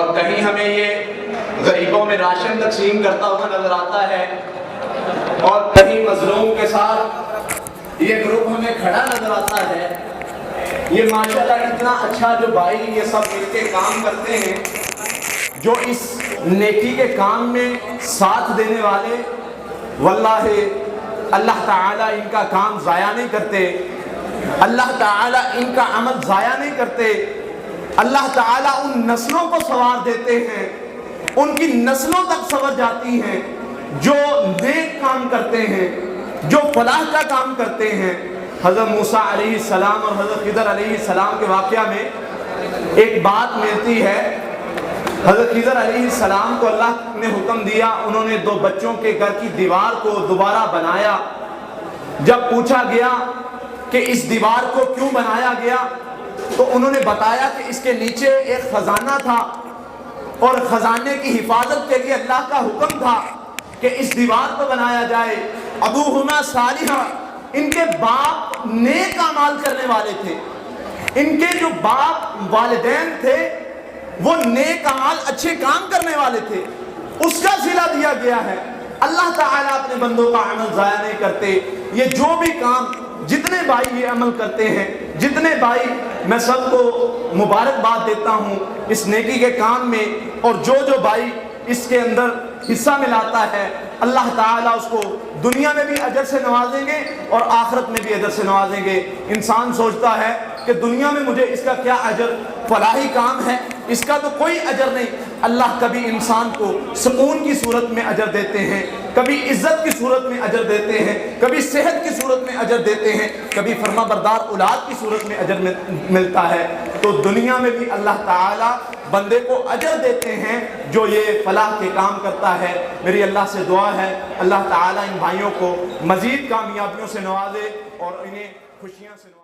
اور کہیں ہمیں یہ غریبوں میں راشن تقسیم کرتا ہوا نظر آتا ہے، اور کہیں مظلوم کے ساتھ یہ گروپ ہمیں کھڑا نظر آتا ہے۔ یہ ماشاءاللہ اتنا اچھا جو بھائی یہ سب مل کے کام کرتے ہیں، جو اس نیکی کے کام میں ساتھ دینے والے، واللہ اللہ تعالیٰ ان کا کام ضائع نہیں کرتے، اللہ تعالیٰ ان کا عمل ضائع نہیں کرتے، اللہ تعالیٰ ان نسلوں کو سنوار دیتے ہیں، ان کی نسلوں تک سنور جاتی ہیں جو نیک کام کرتے ہیں، جو فلاح کا کام کرتے ہیں۔ حضرت موسیٰ علیہ السلام اور حضرت خضر علیہ السلام کے واقعہ میں ایک بات ملتی ہے۔ حضرت خضر علیہ السلام کو اللہ نے حکم دیا، انہوں نے 2 بچوں کے گھر کی دیوار کو دوبارہ بنایا۔ جب پوچھا گیا کہ اس دیوار کو کیوں بنایا گیا تو انہوں نے بتایا کہ اس کے نیچے ایک خزانہ تھا، اور خزانے کی حفاظت کے لیے اللہ کا حکم تھا کہ اس دیوار کو بنایا جائے۔ ابوہما صالحا، ان کے باپ نیک اعمال کرنے والے تھے، ان کے جو باپ والدین تھے وہ نیک اعمال اچھے کام کرنے والے تھے، اس کا صلہ دیا گیا ہے۔ اللہ تعالیٰ اپنے بندوں کا عمل ضائع نہیں کرتے۔ یہ جو بھی کام، جتنے بھائی یہ عمل کرتے ہیں، جتنے بھائی، میں سب کو مبارکباد دیتا ہوں اس نیکی کے کام میں، اور جو بھائی اس کے اندر حصہ ملاتا ہے، اللہ تعالیٰ اس کو دنیا میں بھی اجر سے نوازیں گے اور آخرت میں بھی اجر سے نوازیں گے۔ انسان سوچتا ہے کہ دنیا میں مجھے اس کا کیا اجر، فلاحی کام ہے، اس کا تو کوئی اجر نہیں۔ اللہ کبھی انسان کو سکون کی صورت میں اجر دیتے ہیں، کبھی عزت کی صورت میں اجر دیتے ہیں، کبھی صحت کی صورت میں اجر دیتے ہیں، کبھی فرما بردار اولاد کی صورت میں اجر ملتا ہے۔ تو دنیا میں بھی اللہ تعالیٰ بندے کو اجر دیتے ہیں جو یہ فلاح کے کام کرتا ہے۔ میری اللہ سے دعا ہے اللہ تعالیٰ ان بھائیوں کو مزید کامیابیوں سے نوازے اور انہیں خوشیاں سے نوازے۔